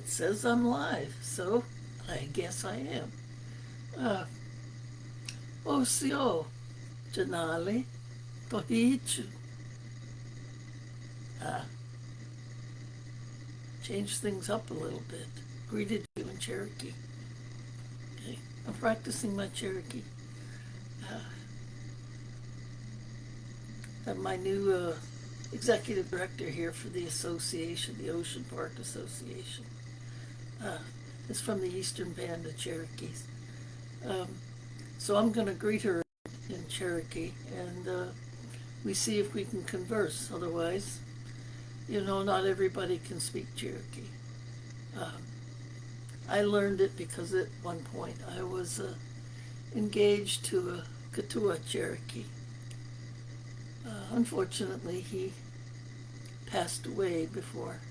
It says I'm live, so I guess I am. Uh, Osio, Janali, Tohichu. Uh, Change things up a little bit. Greeted you in Cherokee. Okay. I'm practicing my Cherokee. Uh, have my new executive director here for the association, the Ocean Park Association. Uh, is from the Eastern Band of Cherokees. Um, so I'm going to greet her in Cherokee, and we see if we can converse. Otherwise, not everybody can speak Cherokee. I learned it because at one point I was engaged to a Katua Cherokee. Unfortunately, he passed away before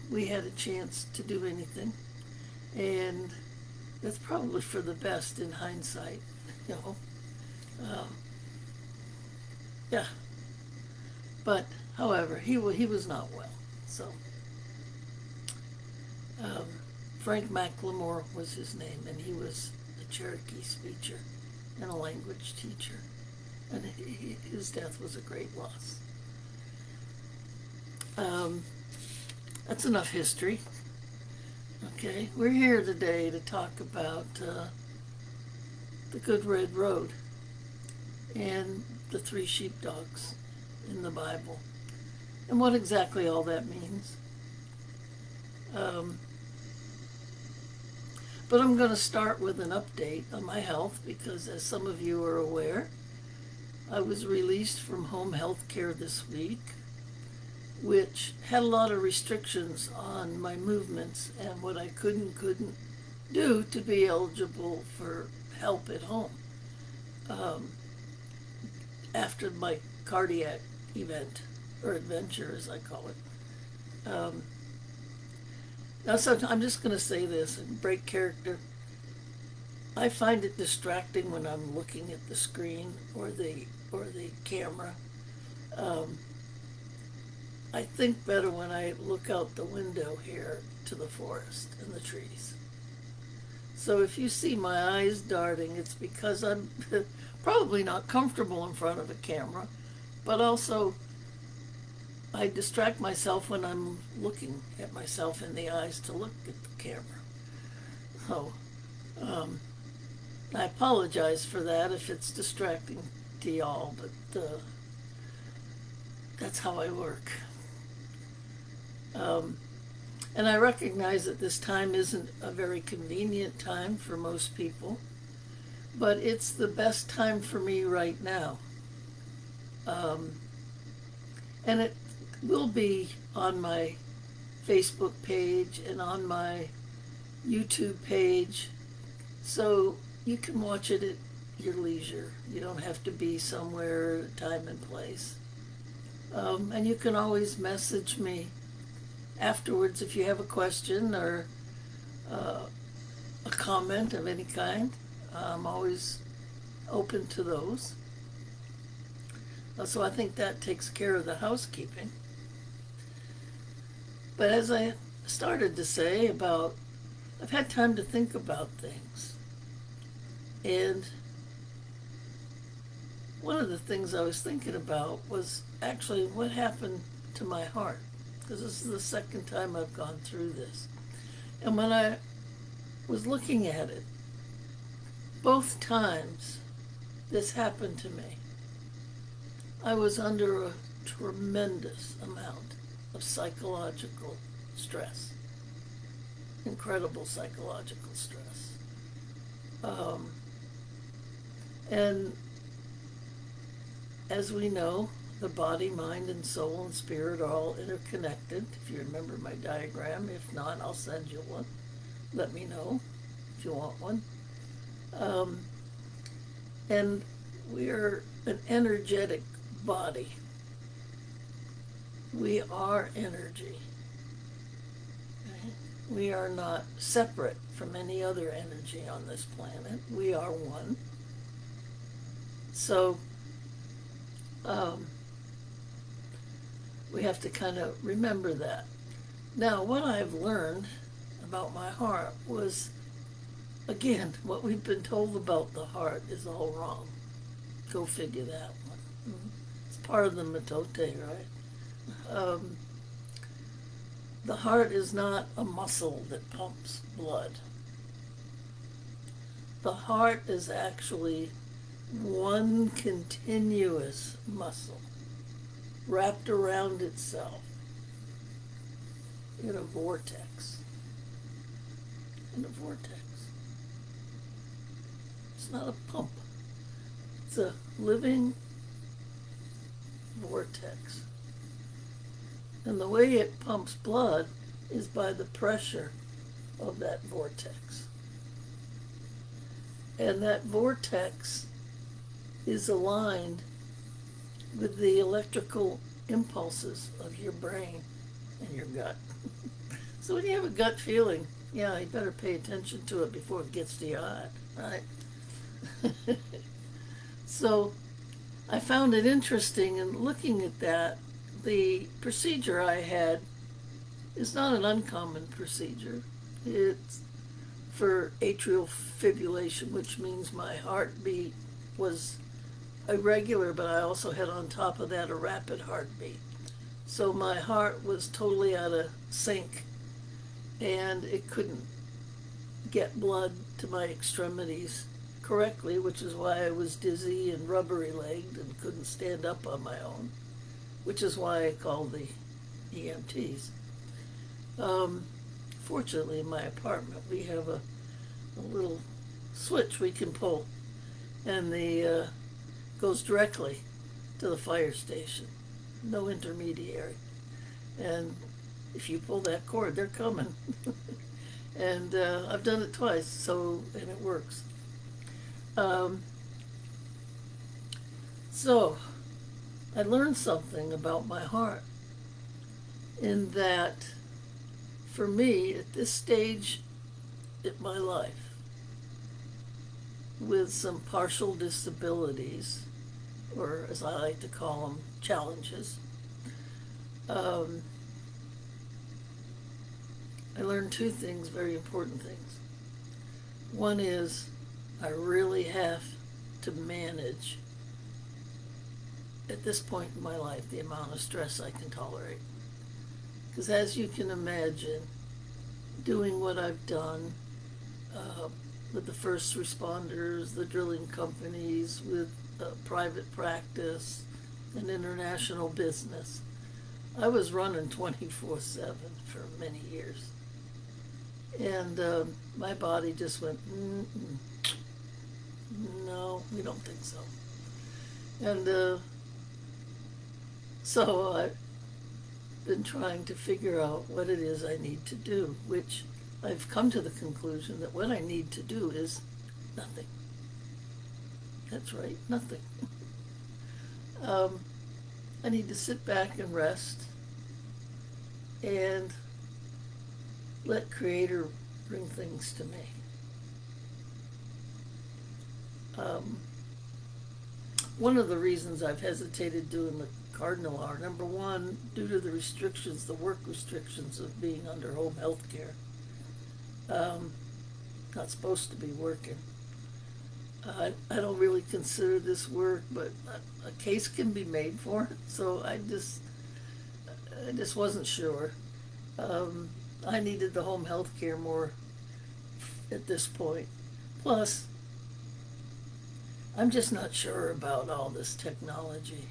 we had a chance to do anything, and that's probably for the best in hindsight, you know. Uh, yeah, but however, he was not well. So um, Frank McLemore was his name, and he was a Cherokee speaker and a language teacher, and his death was a great loss. That's enough history. Okay, we're here today to talk about the Good Red Road and the three sheepdogs in the Bible and what exactly all that means. But I'm going to start with an update on my health because, as some of you are aware, I was released from home health care this week, which had a lot of restrictions on my movements and what I couldn't do to be eligible for help at home after my cardiac event, or adventure as I call it. Now, so I'm just going to say this and break character. I find it distracting when I'm looking at the screen or the camera. I think better when I look out the window here to the forest and the trees. So if you see my eyes darting, it's because I'm probably not comfortable in front of a camera, but also I distract myself when I'm looking at myself in the eyes to look at the camera. So I apologize for that if it's distracting to y'all, but that's how I work. And I recognize that this time isn't a very convenient time for most people, but it's the best time for me right now. And it will be on my Facebook page and on my YouTube page, so you can watch it at your leisure. You don't have to be somewhere at a time and place. And you can always message me afterwards if you have a question or a comment of any kind. I'm always open to those. So I think that takes care of the housekeeping. But as I started to say I've had time to think about things. And one of the things I was thinking about was actually what happened to my heart, because this is the second time I've gone through this. And when I was looking at it, both times this happened to me, I was under a tremendous amount of psychological stress, incredible psychological stress. And as we know, the body, mind, and soul and spirit are all interconnected. If you remember my diagram, if not, I'll send you one. Let me know if you want one. And we're an energetic body. We are energy. Okay? We are not separate from any other energy on this planet. We are one. So we have to kind of remember that. Now, what I've learned about my heart was, again, what we've been told about the heart is all wrong. Go figure that one. It's part of the metote, right? The heart is not a muscle that pumps blood. The heart is actually one continuous muscle wrapped around itself in a vortex. In a vortex. It's not a pump. It's a living vortex. And the way it pumps blood is by the pressure of that vortex. And that vortex is aligned with the electrical impulses of your brain and your gut. So when you have a gut feeling, yeah, you better pay attention to it before it gets to your heart, right? So I found it interesting in looking at that. The procedure I had is not an uncommon procedure. It's for atrial fibrillation, which means my heartbeat was irregular, but I also had on top of that a rapid heartbeat. So my heart was totally out of sync, and it couldn't get blood to my extremities correctly, which is why I was dizzy and rubbery-legged and couldn't stand up on my own, which is why I called the EMTs. Fortunately, in my apartment, we have a little switch we can pull, and the goes directly to the fire station. No intermediary. And if you pull that cord, they're coming. And I've done it twice, and it works. So I learned something about my heart, in that for me, at this stage in my life, with some partial disabilities, or as I like to call them, challenges, I learned two things, very important things. One is I really have to manage, at this point in my life, the amount of stress I can tolerate. Because as you can imagine, doing what I've done with the first responders, the drilling companies, with private practice and international business, I was running 24/7 for many years. And my body just went, no, we don't think so. And so I've been trying to figure out what it is I need to do, which I've come to the conclusion that what I need to do is nothing. That's right, nothing. I need to sit back and rest and let Creator bring things to me. One of the reasons I've hesitated doing the Cardinal Hour, number one, due to the restrictions, the work restrictions of being under home health care. Not supposed to be working. I don't really consider this work, but a case can be made for it, so I just wasn't sure. I needed the home health care more at this point. Plus, I'm just not sure about all this technology.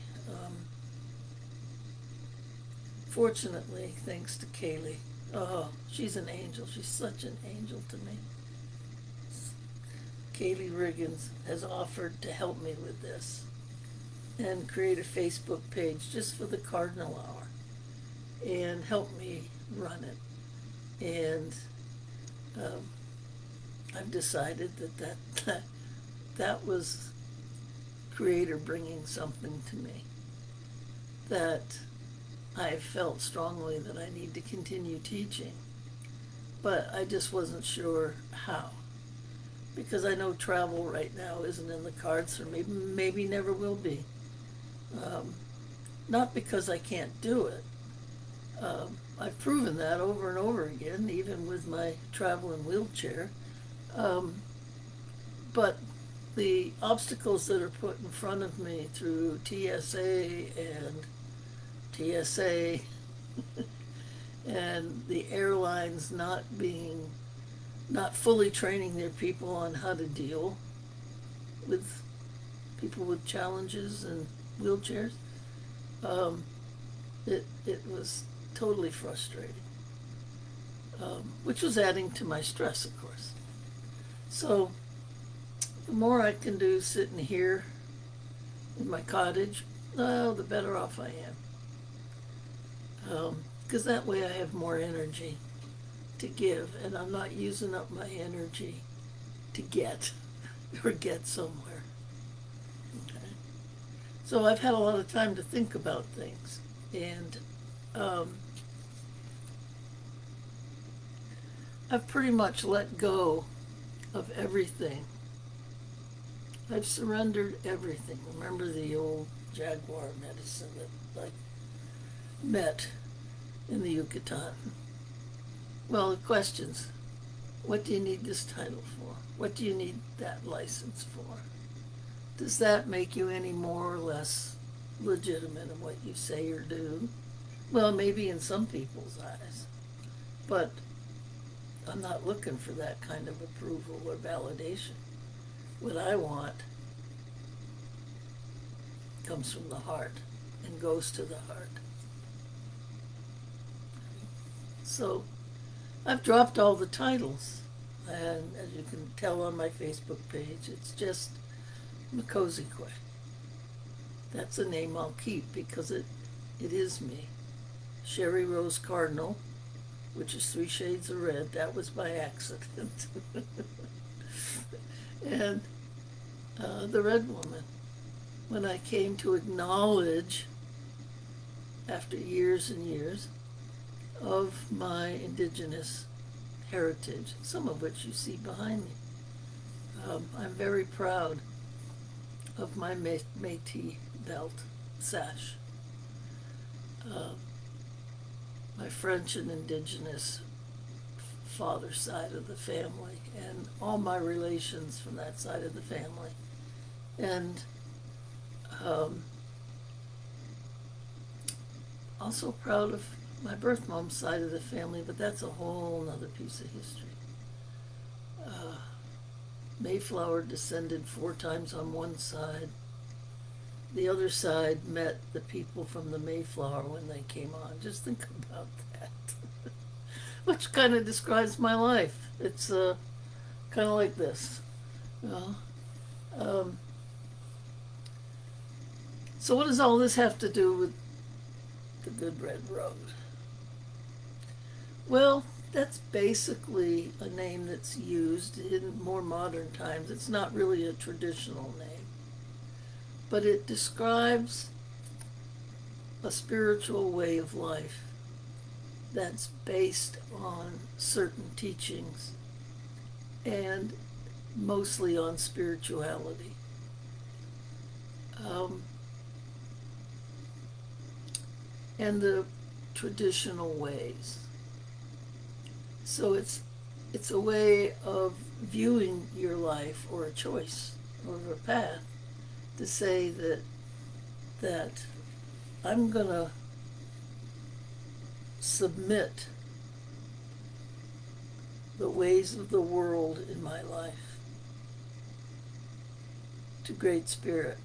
Fortunately, thanks to Kaylee, she's an angel. She's such an angel to me. Kaylee Riggins has offered to help me with this and create a Facebook page just for the Cardinal Hour and help me run it. And I've decided that was Creator bringing something to me, that I felt strongly that I need to continue teaching, but I just wasn't sure how, because I know travel right now isn't in the cards for me, maybe never will be. Not because I can't do it. I've proven that over and over again, even with my traveling wheelchair. Um, but the obstacles that are put in front of me through TSA and TSA and the airlines not fully training their people on how to deal with people with challenges and wheelchairs, it was totally frustrating, which was adding to my stress, of course. So the more I can do sitting here in my cottage, the better off I am. Because that way I have more energy to give, and I'm not using up my energy to get or get somewhere. Okay. So I've had a lot of time to think about things, and I've pretty much let go of everything. I've surrendered everything. Remember the old jaguar medicine that I met in the Yucatan? Well, the questions: what do you need this title for? What do you need that license for? Does that make you any more or less legitimate in what you say or do? Well, maybe in some people's eyes, but I'm not looking for that kind of approval or validation. What I want comes from the heart and goes to the heart. So I've dropped all the titles, and as you can tell on my Facebook page, it's just Makozikwe. That's a name I'll keep because it is me. Sherry Rose Cardinal, which is 3 shades of red, that was by accident. And the Red Woman, when I came to acknowledge, after years and years, of my indigenous heritage, some of which you see behind me. I'm very proud of my Métis belt sash. My French and indigenous father's side of the family, and all my relations from that side of the family. And also proud of my birth mom's side of the family, but that's a whole nother piece of history. Mayflower descended 4 times on one side. The other side met the people from the Mayflower when they came on. Just think about that. Which kind of describes my life. It's kind of like this. So what does all this have to do with the Good Red Road? Well, that's basically a name that's used in more modern times. It's not really a traditional name, but it describes a spiritual way of life that's based on certain teachings and mostly on spirituality. And the traditional ways. So it's a way of viewing your life, or a choice, or a path, to say that I'm gonna submit the ways of the world in my life to Great Spirit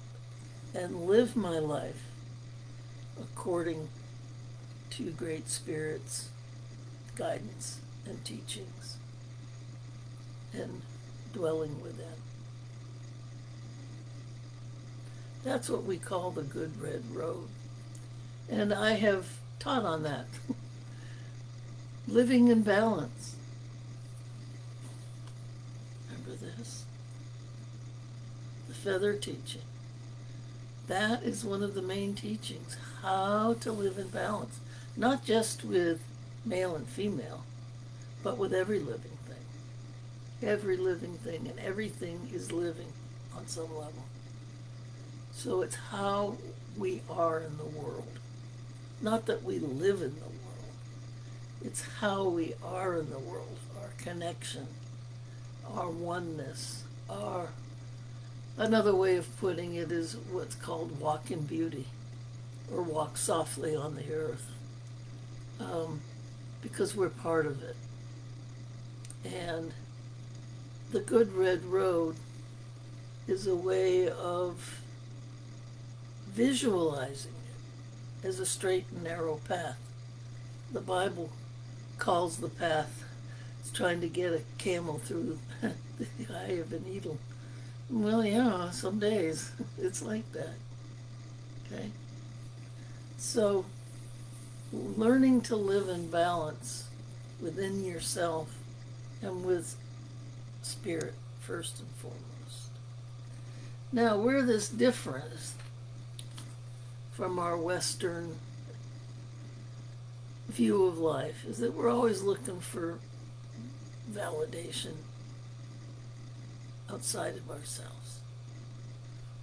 and live my life according to Great Spirit's guidance and teachings and dwelling within. That's what we call the Good Red Road. And I have taught on that. Living in balance. Remember this? The feather teaching. That is one of the main teachings, how to live in balance. Not just with male and female, but with every living thing. Every living thing, and everything is living on some level. So it's how we are in the world. Not that we live in the world. It's how we are in the world, our connection, our oneness, our another way of putting it is what's called walk in beauty or walk softly on the earth, because we're part of it. And the good red road is a way of visualizing it as a straight and narrow path. The Bible calls the path, it's trying to get a camel through the eye of a needle. Well, yeah, some days it's like that. Okay? So, learning to live in balance within yourself and with spirit, first and foremost. Now, where this differs from our Western view of life is that we're always looking for validation outside of ourselves,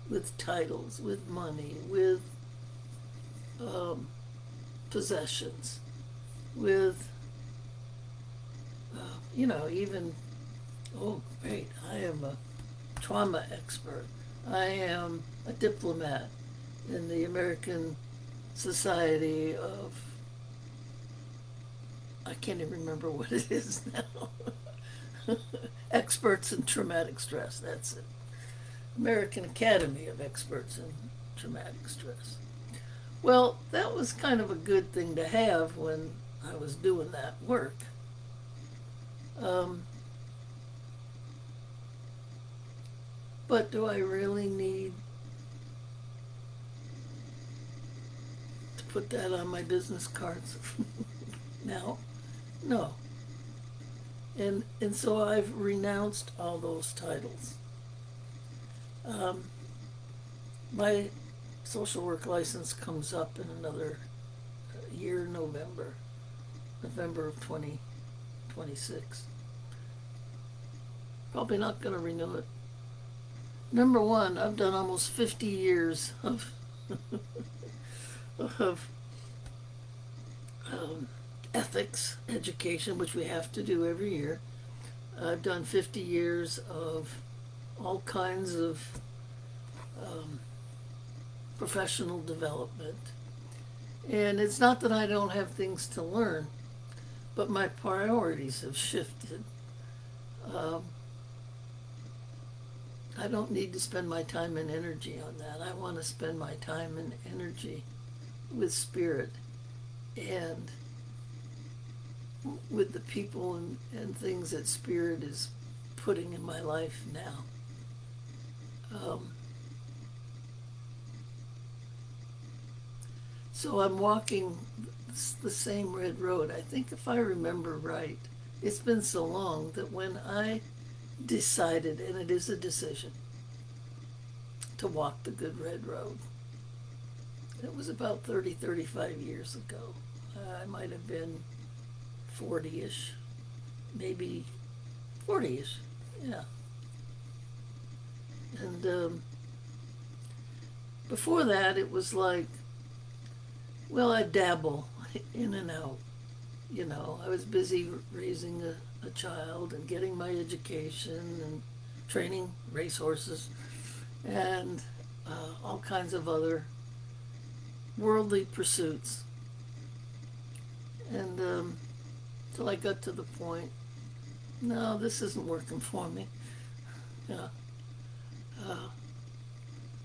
with titles, with money, with possessions, with, even, oh, great, I am a trauma expert. I am a diplomat in the American Society of, I can't even remember what it is now. Experts in Traumatic Stress, that's it. American Academy of Experts in Traumatic Stress. Well, that was kind of a good thing to have when I was doing that work. But do I really need to put that on my business cards now? No. And so I've renounced all those titles. My social work license comes up in another year, November of 2026. Probably not going to renew it. Number one, I've done almost 50 years of of ethics education, which we have to do every year. I've done 50 years of all kinds of professional development. And it's not that I don't have things to learn, but my priorities have shifted. I don't need to spend my time and energy on that. I want to spend my time and energy with spirit and with the people and things that spirit is putting in my life now. So I'm walking the same red road. I think if I remember right, it's been so long that when I decided, and it is a decision, to walk the good red road, it was about 35 years ago. I might have been 40-ish, maybe 40-ish, yeah. And before that, it was like, well, I dabble in and out. I was busy raising a child and getting my education and training racehorses and all kinds of other worldly pursuits. And till I got to the point, no, this isn't working for me. Yeah.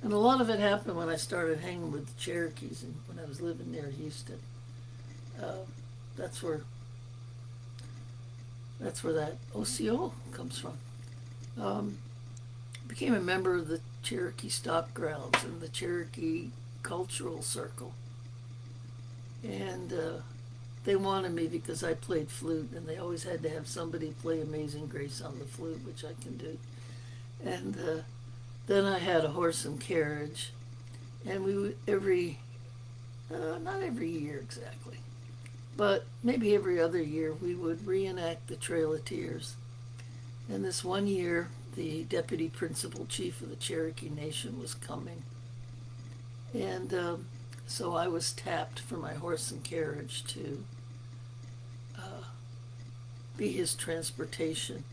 And a lot of it happened when I started hanging with the Cherokees and when I was living near Houston. That's where that OCO comes from. Became a member of the Cherokee Stock Grounds and the Cherokee Cultural Circle. And they wanted me because I played flute, and they always had to have somebody play Amazing Grace on the flute, which I can do. And then I had a horse and carriage, and we would not every year exactly, but maybe every other year we would reenact the Trail of Tears. And this one year, the deputy principal chief of the Cherokee Nation was coming, and so I was tapped for my horse and carriage to be his transportation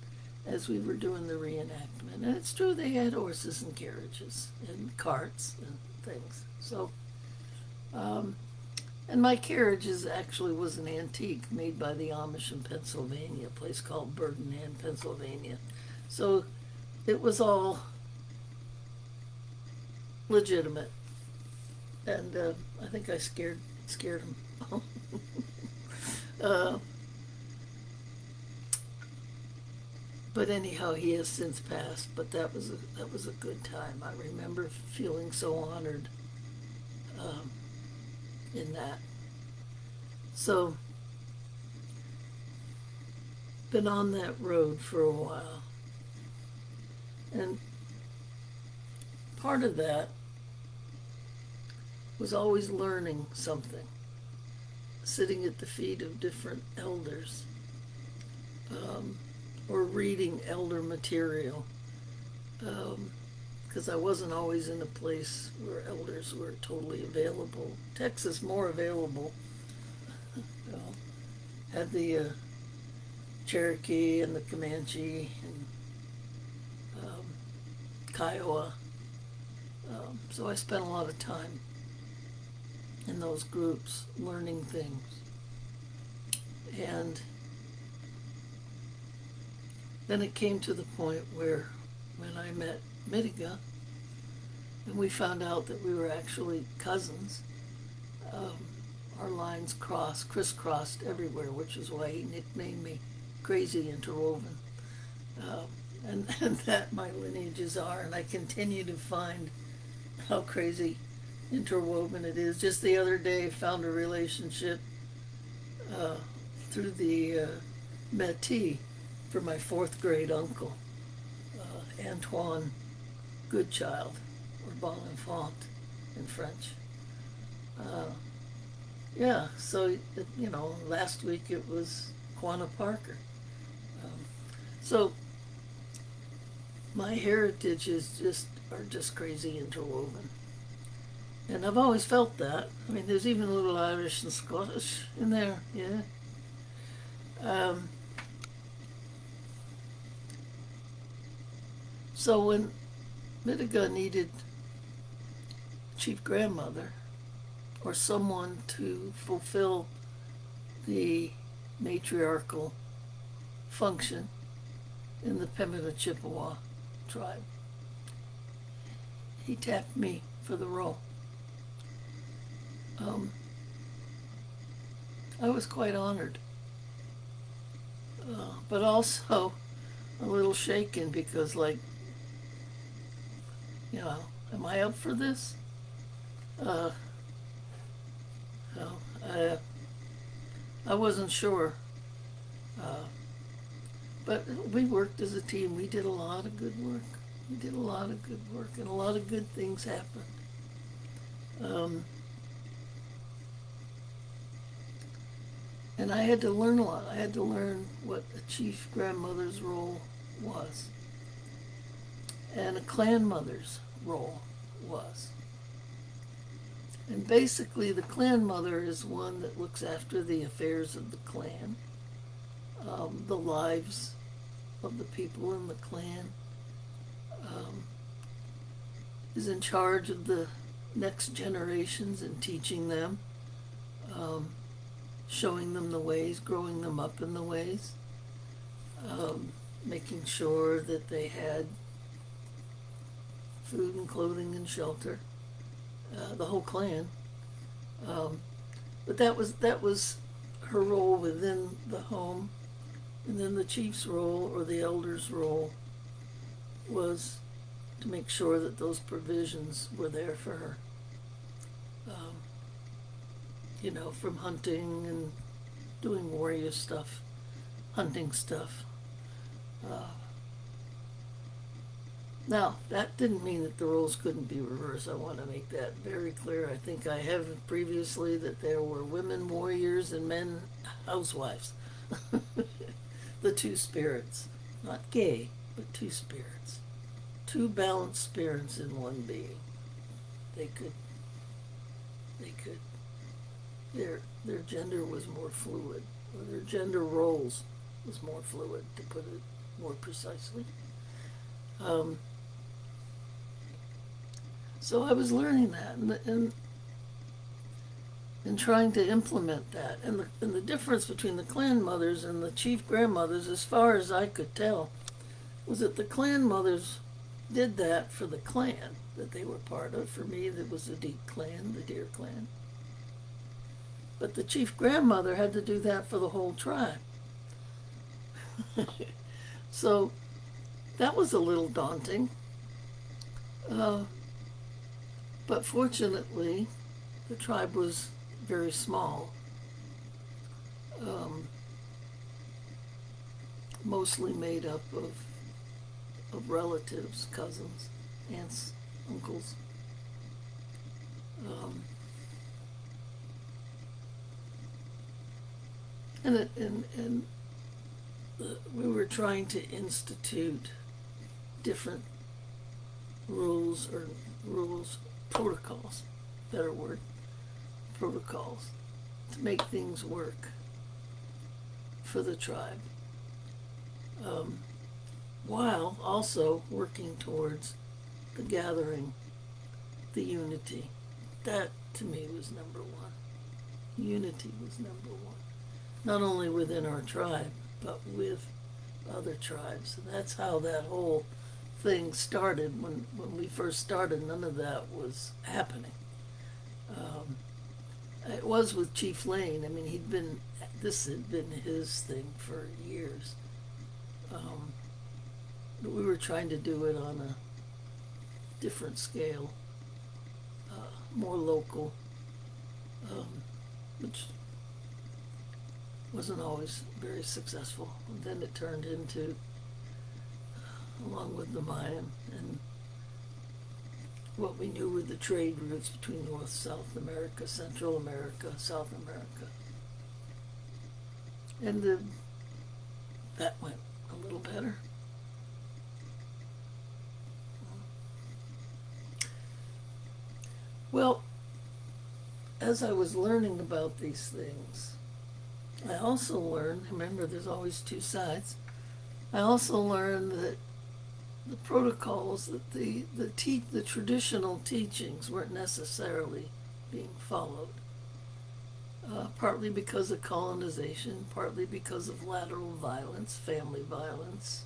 as we were doing the reenactment. And it's true, they had horses and carriages and carts and things. So, and my carriage actually was an antique made by the Amish in Pennsylvania, a place called Burdenham, Pennsylvania. So it was all legitimate. And I think I scared him. But anyhow, he has since passed. But that was a good time. I remember feeling so honored in that. So, been on that road for a while, and part of that was always learning something, sitting at the feet of different elders, or reading elder material, because I wasn't always in a place where elders were totally available. Texas more available. You know, had the Cherokee and the Comanche and Kiowa. So I spent a lot of time in those groups learning things. And then it came to the point where when I met Mitiga and we found out that we were actually cousins, our lines crisscrossed everywhere, which is why he nicknamed me Crazy Interwoven. And that my lineages are, and I continue to find how crazy interwoven it is. Just the other day, found a relationship through the Métis for my fourth grade uncle, Antoine Goodchild, or Bon Enfant in French. Yeah, so, last week it was Quanah Parker. So my heritage are just crazy interwoven. And I've always felt that. I mean, there's even a little Irish and Scottish in there, yeah. So when Mitiga needed chief grandmother or someone to fulfill the matriarchal function in the Pemmican Chippewa tribe, he tapped me for the role. I was quite honored, but also a little shaken because, am I up for this? I wasn't sure. But we worked as a team. We did a lot of good work. And a lot of good things happened. And I had to learn a lot. I had to learn what a chief grandmother's role was, and a clan mother's role was. And basically, the clan mother is one that looks after the affairs of the clan, the lives of the people in the clan, is in charge of the next generations and teaching them, showing them the ways, growing them up in the ways, making sure that they had food and clothing and shelter, the whole clan. But that was her role within the home. And then the chief's role, or the elder's role, was to make sure that those provisions were there for her. From hunting and doing warrior stuff, hunting stuff. Now, that didn't mean that the roles couldn't be reversed. I want to make that very clear. I think I have previously that there were women warriors and men housewives. The two spirits. Not gay, but two spirits. Two balanced spirits in one being. They could. Their gender was more fluid, or their gender roles was more fluid, to put it more precisely. Um, so I was learning that and trying to implement that. And the difference between the clan mothers and the chief grandmothers, as far as I could tell, was that the clan mothers did that for the clan that they were part of. For me, that was the Deep clan, the Deer clan. But the chief grandmother had to do that for the whole tribe. So that was a little daunting. Uh, but fortunately, the tribe was very small, mostly made up of relatives, cousins, aunts, uncles. Um, and we were trying to institute different rules, protocols, better word, protocols, to make things work for the tribe, while also working towards the gathering, the unity. That, to me, was number one. Unity was number one. Not only within our tribe, but with other tribes. And that's how that whole thing started. When we first started, none of that was happening. It was with Chief Lane. I mean, this had been his thing for years. But we were trying to do it on a different scale, more local, which wasn't always very successful. And then it turned into, along with the Mayan and what we knew were the trade routes between North, South America, Central America, South America. And that went a little better. Well, as I was learning about these things, I also learned, remember there's always two sides, I also learned that the protocols, that the traditional teachings weren't necessarily being followed. Partly because of colonization, partly because of lateral violence, family violence.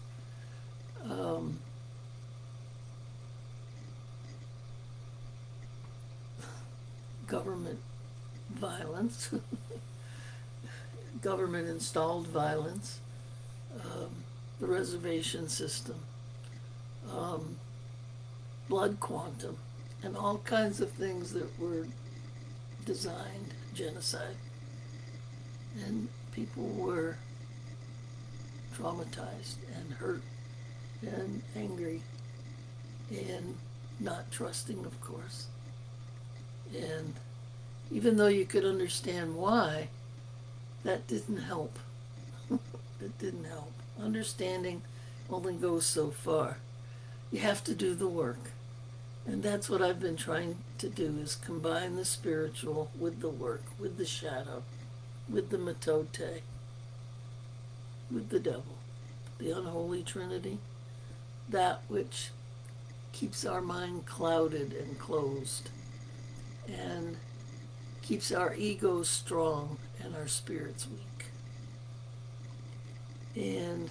Government violence, government installed violence, the reservation system, blood quantum, and all kinds of things that were designed genocide. And people were traumatized and hurt and angry and not trusting, of course. And even though you could understand why, that didn't help. It didn't help. Understanding only goes so far. You have to do the work. And that's what I've been trying to do, is combine the spiritual with the work, with the shadow, with the metote, with the devil, the unholy trinity, that which keeps our mind clouded and closed, and keeps our ego strong and our spirits weak. And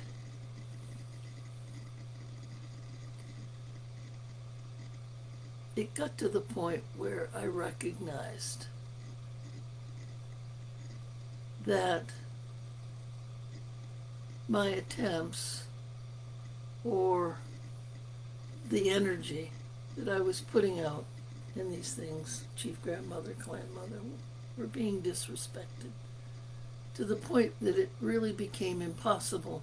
it got to the point where I recognized that my attempts, or the energy that I was putting out in these things, chief grandmother, clan mother, were being disrespected, to the point that it really became impossible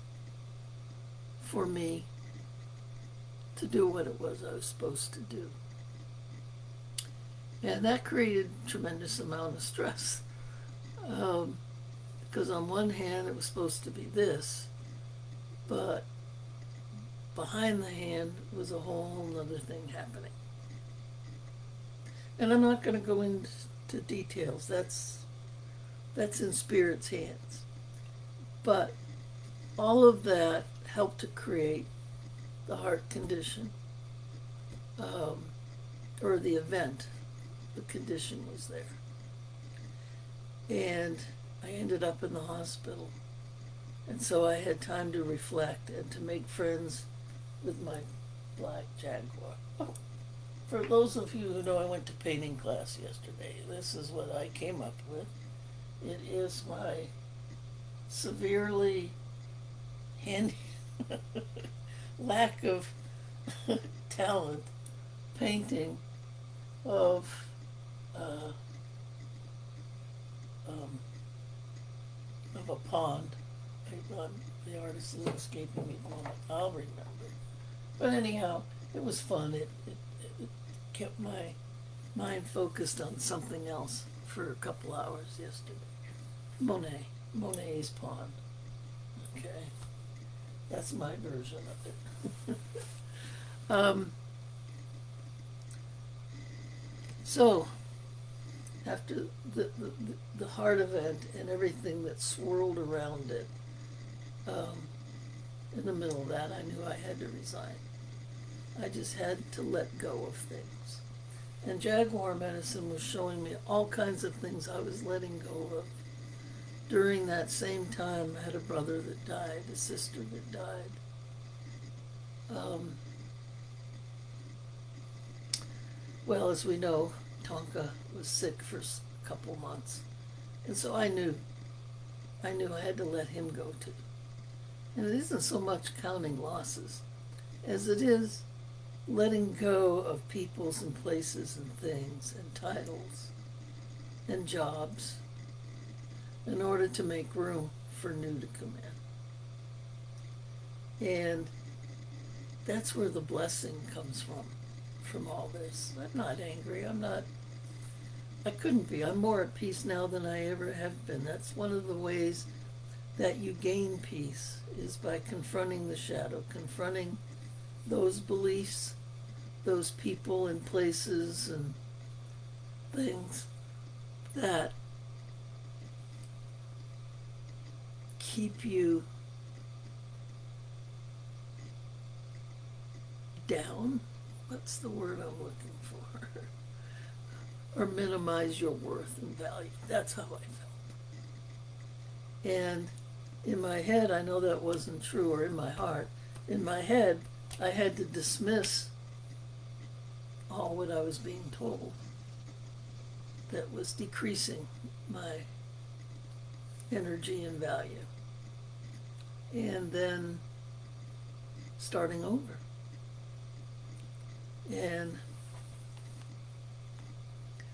for me to do what it was I was supposed to do. And that created a tremendous amount of stress. Because on one hand, it was supposed to be this, but behind the hand was a whole other thing happening. And I'm not going to go into details. That's in Spirit's hands. But all of that helped to create the heart condition, um, or the event. The condition was there. And I ended up in the hospital. And so I had time to reflect and to make friends with my black Jaguar. Oh, for those of you who know, I went to painting class yesterday. This is what I came up with. It is my severely handy lack of talent painting of uh, um, of a pond. The artist is escaping me at the moment. I'll remember. But anyhow, it was fun. It kept my mind focused on something else for a couple hours yesterday. Monet's pond. Okay, that's my version of it. So after the heart event and everything that swirled around it, in the middle of that, I knew I had to resign. I just had to let go of things. And Jaguar medicine was showing me all kinds of things I was letting go of. During that same time, I had a brother that died, a sister that died. Well, as we know, Tonka was sick for a couple months. And so I knew I had to let him go too. And it isn't so much counting losses as it is letting go of peoples and places and things and titles and jobs in order to make room for new to come in. And that's where the blessing comes from all this. I'm not angry. I couldn't be. I'm more at peace now than I ever have been. That's one of the ways that you gain peace, is by confronting the shadow, confronting those beliefs, those people and places and things that keep you down. What's the word I'm looking for? Or minimize your worth and value. That's how I felt. And in my head, I know that wasn't true, or in my heart. In my head, I had to dismiss all what I was being told that was decreasing my energy and value. And then starting over. And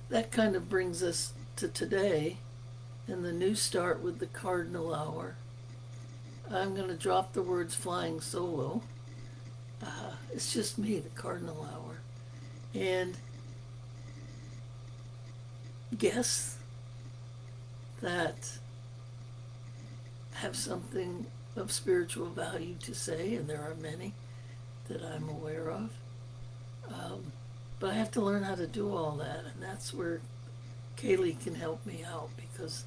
that kind of brings us to today and the new start with the Cardinal Hour. I'm going to drop the words flying solo. It's just me, the Cardinal Hour. And guests that have something of spiritual value to say, and there are many that I'm aware of. But I have to learn how to do all that, and that's where Kaylee can help me out, because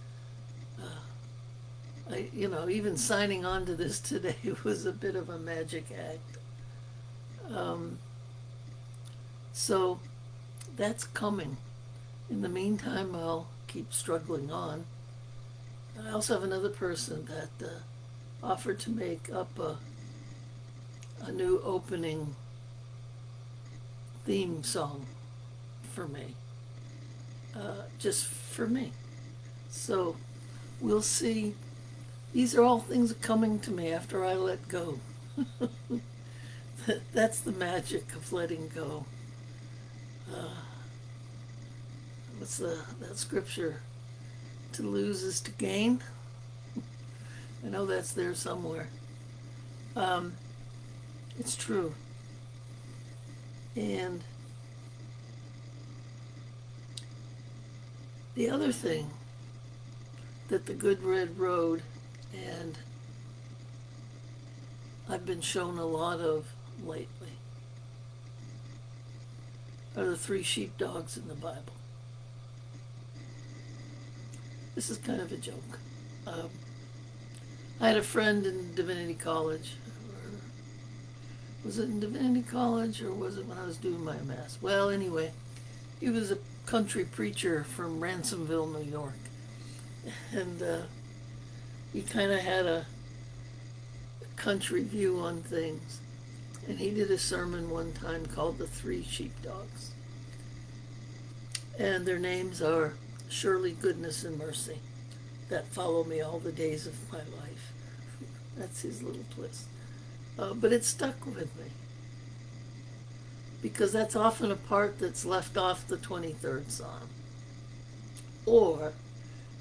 even signing on to this today was a bit of a magic act. So that's coming. In the meantime, I'll keep struggling on. I also have another person that offered to make up a new opening theme song for me, just for me. So we'll see. These are all things coming to me after I let go. That's the magic of letting go. What's that scripture? To lose is to gain. I know that's there somewhere. It's true. And the other thing that the Good Red Road, and I've been shown a lot of lately, are the 3 sheepdogs in the Bible. This is kind of a joke. I had a friend in Divinity College. Or was it in Divinity College or was it when I was doing my mass? Well, anyway, he was a country preacher from Ransomville, New York. And he kind of had a country view on things. And he did a sermon one time called The Three Sheepdogs. And their names are Surely Goodness and Mercy, that follow me all the days of my life. That's his little twist. But it stuck with me. Because that's often a part that's left off the 23rd Psalm. Or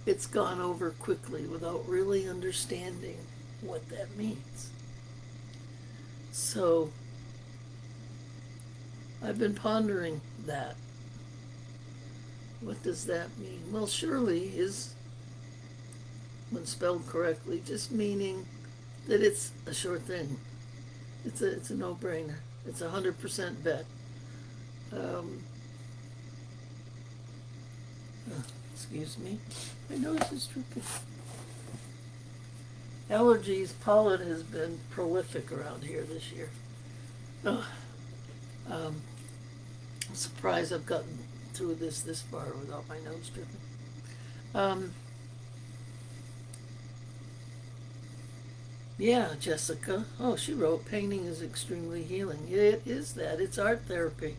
it's gone over quickly without really understanding what that means. So I've been pondering that. What does that mean? Well, surely is, when spelled correctly, just meaning that it's a sure thing. It's a no-brainer. It's 100% bet. Excuse me. My nose is dripping. Allergies, pollen has been prolific around here this year. Oh, I'm surprised I've gotten through this far without my nose dripping. Yeah, Jessica. Oh, she wrote, painting is extremely healing. It is that. It's art therapy.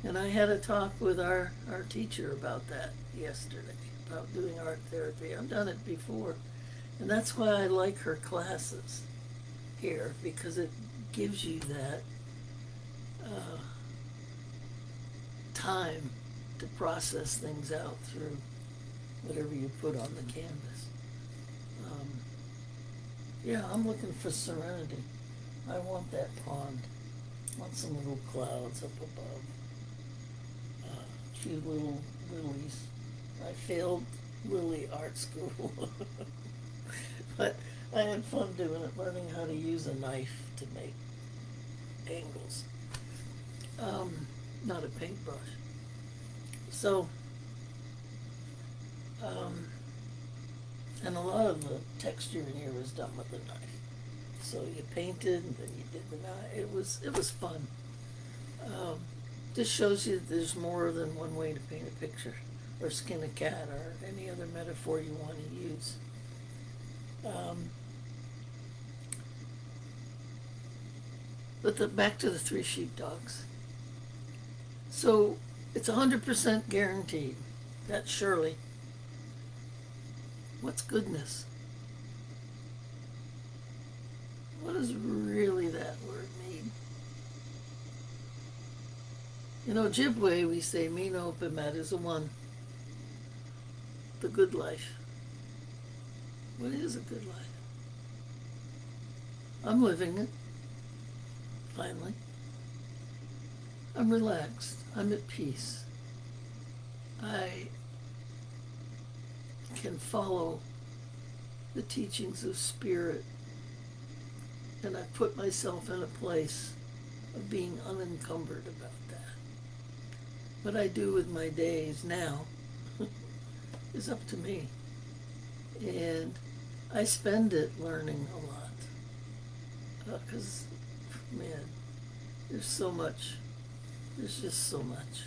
And I had a talk with our teacher about that yesterday, about doing art therapy. I've done it before. And that's why I like her classes here, because it gives you that time to process things out through whatever you put on the canvas. Yeah, I'm looking for serenity. I want that pond. I want some little clouds up above. Few little lilies. I failed lily art school. But I had fun doing it, learning how to use a knife to make angles. Not a paintbrush. So, and a lot of the texture in here was done with a knife. So you painted, and then you did the knife. It was fun. This shows you that there's more than one way to paint a picture, or skin a cat, or any other metaphor you want to use. But back to the three sheepdogs. So it's 100% guaranteed. That's surely. What's goodness? What does really that word mean? In Ojibwe, we say, Mino Pemet is a one. The good life. What is a good life? I'm living it. Finally. I'm relaxed. I'm at peace. I can follow the teachings of Spirit, and I put myself in a place of being unencumbered about that. What I do with my days now is up to me. And I spend it learning a lot. Because, man, there's so much. There's just so much.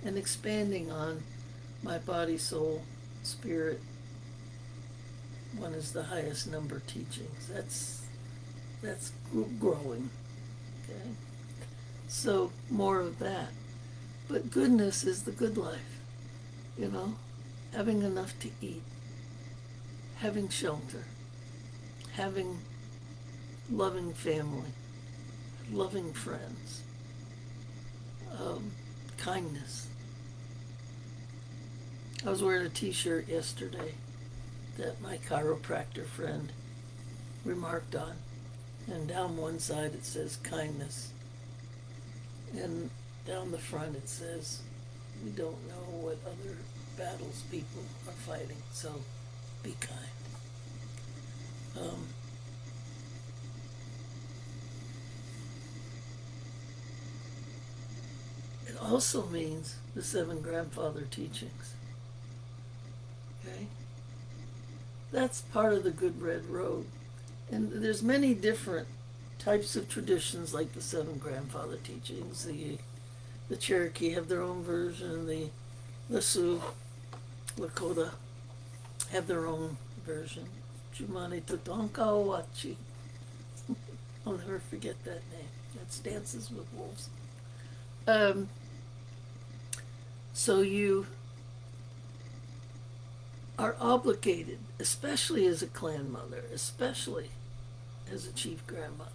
And expanding on my body, soul, spirit, one is the highest number teachings. That's growing. Okay? So more of that. But goodness is the good life. You know? Having enough to eat. Having shelter. Having loving family. Loving friends. Kindness. I was wearing a t-shirt yesterday that my chiropractor friend remarked on. And down one side it says kindness. And down the front it says, we don't know what other battles people are fighting, so be kind. It also means the 7 grandfather teachings. Okay? That's part of the Good Red Road. And there's many different types of traditions, like the seven grandfather teachings. The Cherokee have their own version. The Sioux, Lakota have their own version. Jumani Tutonkawachi. I'll never forget that name. That's Dances with Wolves. Um, so you are obligated, especially as a clan mother, especially as a chief grandmother,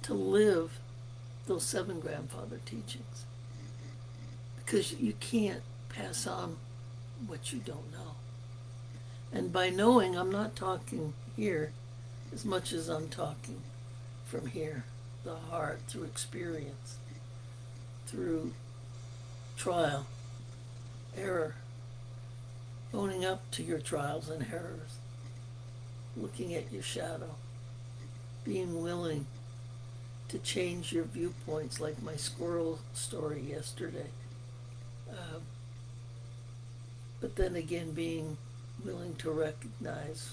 to live those seven grandfather teachings. Because you can't pass on what you don't know. And by knowing, I'm not talking here as much as I'm talking from here, the heart, through experience, through trial, error, owning up to your trials and errors, looking at your shadow, being willing to change your viewpoints, like my squirrel story yesterday. But then again, being willing to recognize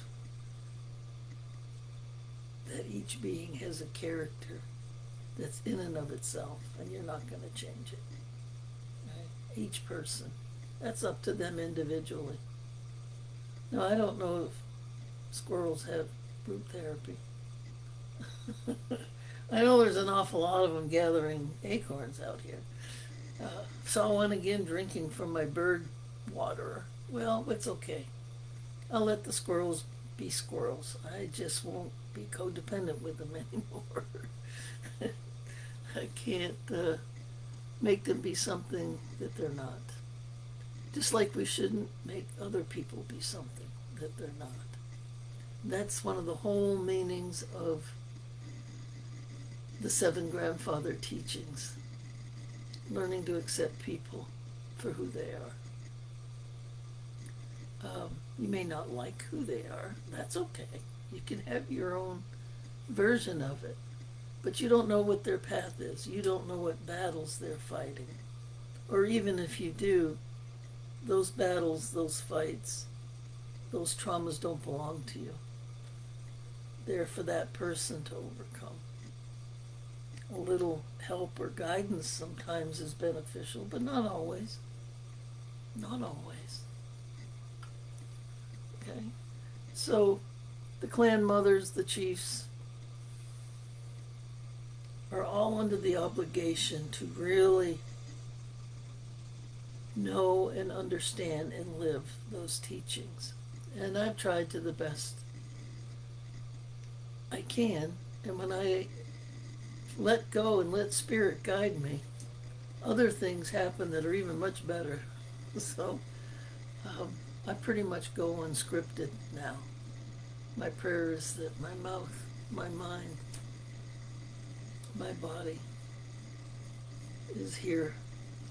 that each being has a character that's in and of itself, and you're not going to change it. Right? Each person. That's up to them individually. Now, I don't know if squirrels have group therapy. I know there's an awful lot of them gathering acorns out here. Saw one again drinking from my bird waterer. Well, it's okay. I'll let the squirrels be squirrels. I just won't be codependent with them anymore. I can't make them be something that they're not. Just like we shouldn't make other people be something that they're not. That's one of the whole meanings of the seven grandfather teachings. Learning to accept people for who they are. You may not like who they are. That's okay. You can have your own version of it. But you don't know what their path is. You don't know what battles they're fighting. Or even if you do, those battles, those fights, those traumas don't belong to you. They're for that person to overcome. A little help or guidance sometimes is beneficial, but not always. Not always. Okay? So the clan mothers, the chiefs, are all under the obligation to really know and understand and live those teachings. And I've tried to the best I can. And when I let go and let spirit guide me, other things happen that are even much better. So I pretty much go unscripted now. My prayer is that my mouth, my mind, my body is here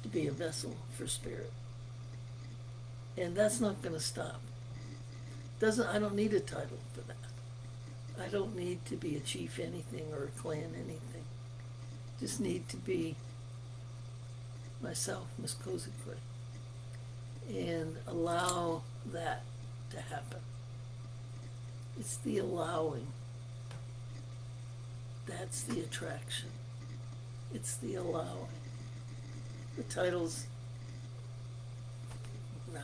to be a vessel for spirit. And that's not going to stop. I don't need a title for that. I don't need to be a chief anything or a clan anything. Just need to be myself, Miss Kozikwe, and allow that to happen. It's the allowing. That's the attraction. It's the allowing. The titles, nah.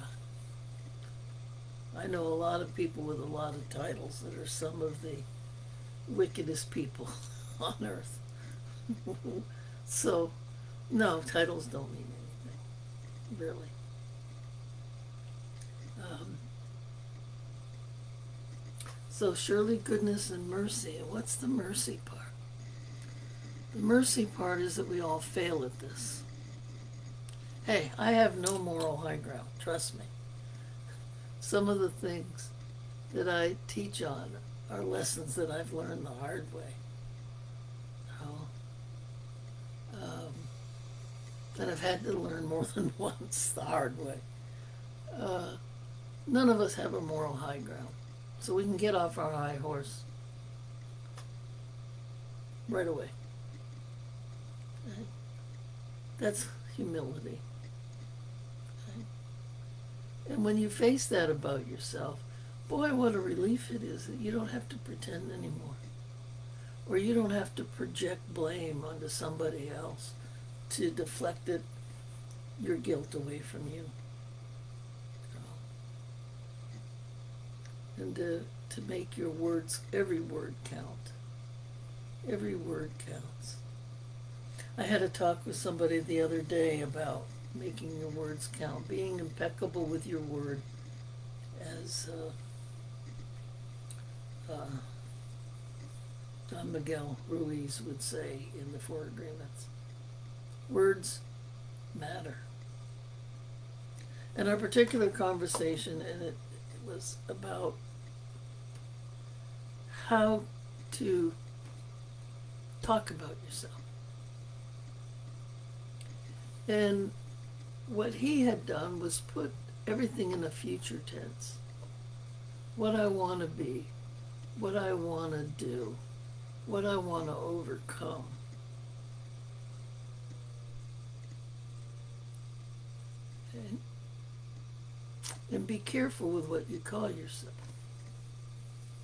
I know a lot of people with a lot of titles that are some of the wickedest people on earth. So, no, titles don't mean anything, really. So surely goodness and mercy. And what's the mercy part? The mercy part is that we all fail at this. Hey, I have no moral high ground, trust me. Some of the things that I teach on are lessons that I've learned the hard way. And I've had to learn more than once the hard way. None of us have a moral high ground. So we can get off our high horse right away. Right? That's humility. Right? And when you face that about yourself, Boy, what a relief it is that you don't have to pretend anymore. Or you don't have to project blame onto somebody else to deflect your guilt away from you. And to make your words, every word count. Every word counts. I had a talk with somebody the other day about making your words count, being impeccable with your word, as Don Miguel Ruiz would say in the Four Agreements. Words matter. And our particular conversation, and it was about how to talk about yourself. And what he had done was put everything in a future tense. What I want to be, what I want to do, what I want to overcome. Okay? And be careful with what you call yourself.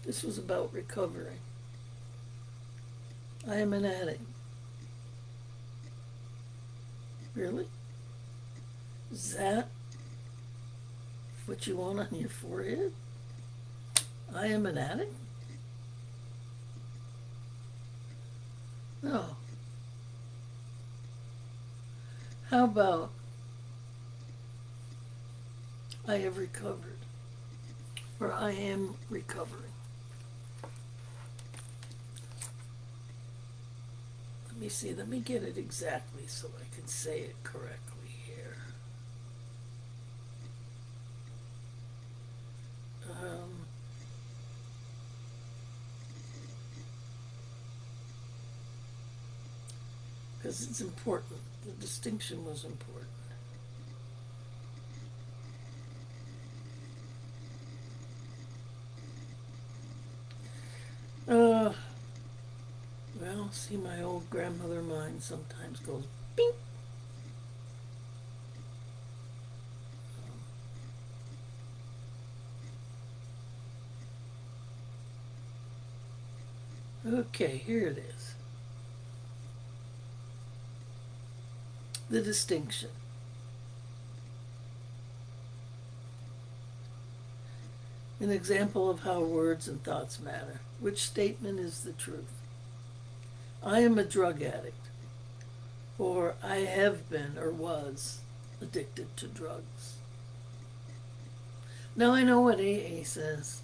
This was about recovering. I am an addict. Really? Is that what you want on your forehead? I am an addict? No. How about I have recovered, or I am recovering? Let me see, let me get it exactly so I can say it correctly here. Because it's important. The distinction was important. Well, see, my old grandmother mind sometimes goes bing. Okay, here it is. The distinction. An example of how words and thoughts matter. Which statement is the truth? I am a drug addict, or I have been or was addicted to drugs. Now I know what AA says.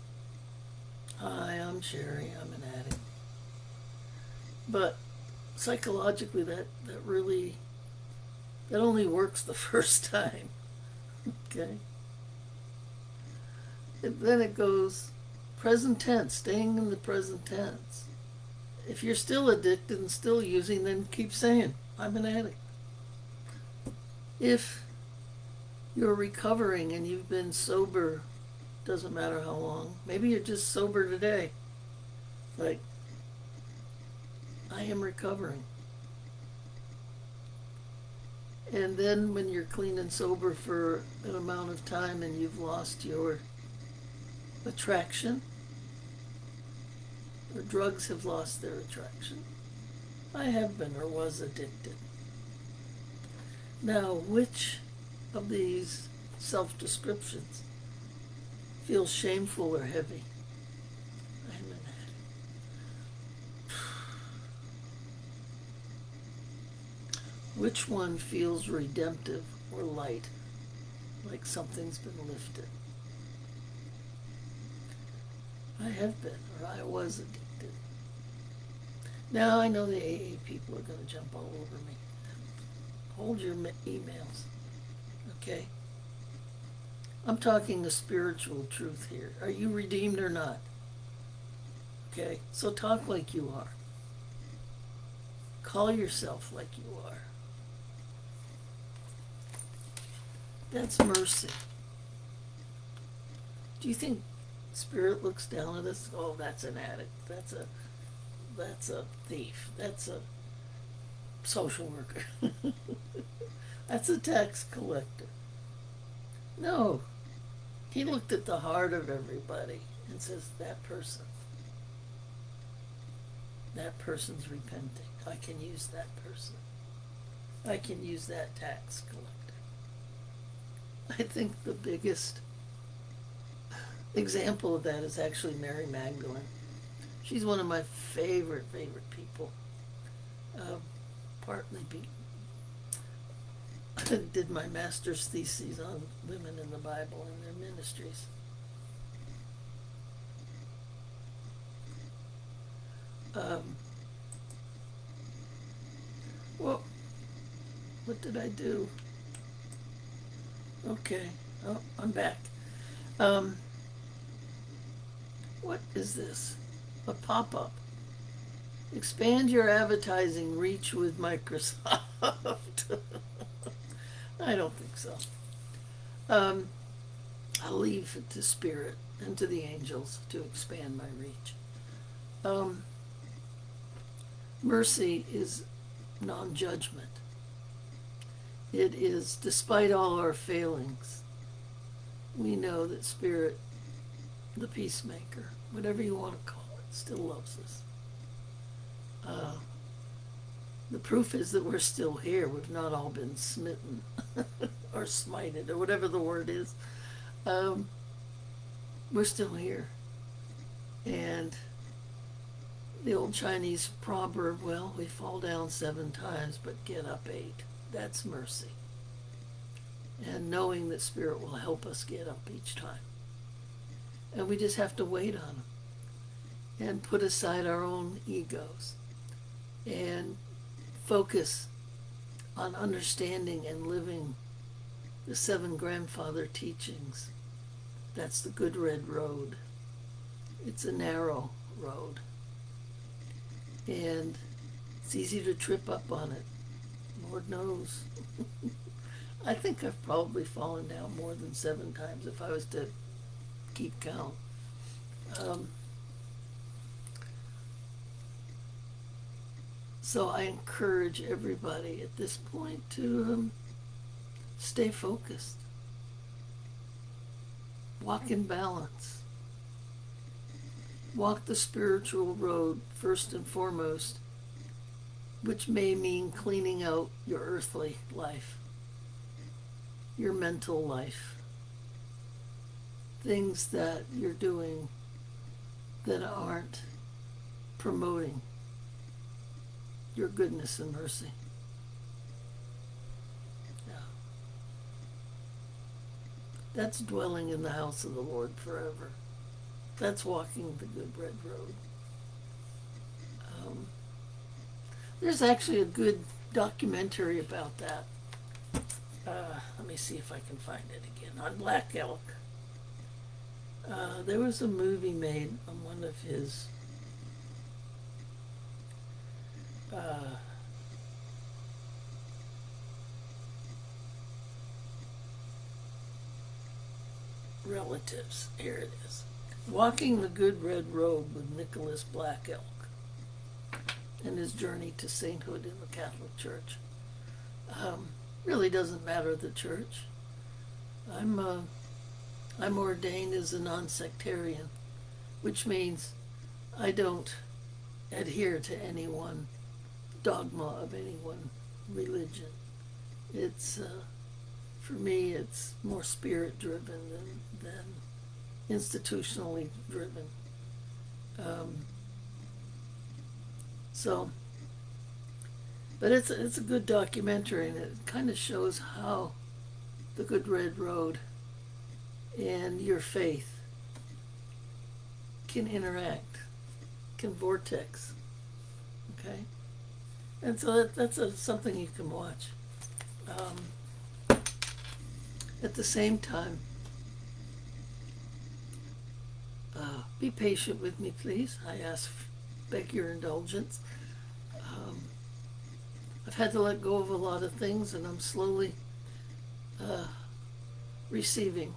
Hi, I'm Sherry, I'm an addict. But psychologically that only works the first time. Okay? And then it goes present tense, staying in the present tense. If you're still addicted and still using, then keep saying, I'm an addict. If you're recovering and you've been sober, doesn't matter how long, maybe you're just sober today, like, I am recovering. And then when you're clean and sober for an amount of time and you've lost your attraction, or drugs have lost their attraction, I have been or was addicted. Now, which of these self-descriptions feels shameful or heavy? I'm an addict. Which one feels redemptive or light, like something's been lifted? I have been, or I was addicted. Now I know the AA people are going to jump all over me. Hold your emails, okay? I'm talking the spiritual truth here. Are you redeemed or not? Okay, so talk like you are. Call yourself like you are. That's mercy. Do you think Spirit looks down at us? Oh, that's an addict. That's a thief. That's a social worker. That's a tax collector. No. He looked at the heart of everybody and says, that person's repenting. I can use that person. I can use that tax collector. I think the biggest example of that is actually Mary Magdalene. She's one of my favorite people. Partly I did my master's thesis on women in the Bible and their ministries. Well, what did I do? Okay, oh, I'm back. What is this? A pop-up. Expand your advertising reach with Microsoft. I don't think so. I'll leave it to Spirit and to the angels to expand my reach. Mercy is non-judgment. It is, despite all our failings, we know that Spirit, the peacemaker, whatever you want to call it, still loves us. The proof is that we're still here. We've not all been smitten or smited or whatever the word is. We're still here. And the old Chinese proverb, well, we fall down 7 times, but get up 8. That's mercy. And knowing that Spirit will help us get up each time. And we just have to wait on Him and put aside our own egos and focus on understanding and living the 7 grandfather teachings. That's the good red road. It's a narrow road. And it's easy to trip up on it. Lord knows. I think I've probably fallen down more than 7 times if I was to keep count. So I encourage everybody at this point to stay focused. Walk in balance. Walk the spiritual road first and foremost, which may mean cleaning out your earthly life, your mental life, things that you're doing that aren't promoting your goodness and mercy. Yeah. That's dwelling in the house of the Lord forever. That's walking the good red road. There's actually a good documentary about that. Let me see if I can find it again. On Black Elk. There was a movie made on one of his relatives. Here it is. Walking the Good Red Road with Nicholas Black Elk and his journey to sainthood in the Catholic Church. Really doesn't matter the church. I'm ordained as a non-sectarian, which means I don't adhere to any one dogma of any one religion. It's for me, it's more spirit-driven than institutionally driven. But it's a good documentary, and it kind of shows how the Good Red Road and your faith can interact, can vortex, okay? And so that's something you can watch. At the same time, be patient with me, please. I beg your indulgence. I've had to let go of a lot of things, and I'm slowly receiving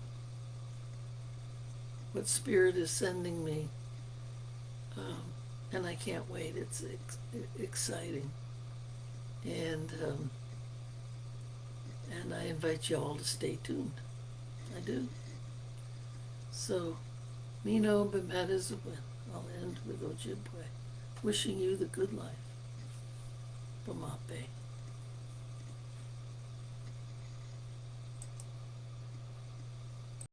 what Spirit is sending me, and I can't wait. It's exciting, and I invite you all to stay tuned. I do. So, Mino Bimedizawin. I'll end with Ojibwe. Wishing you the good life. Bamape.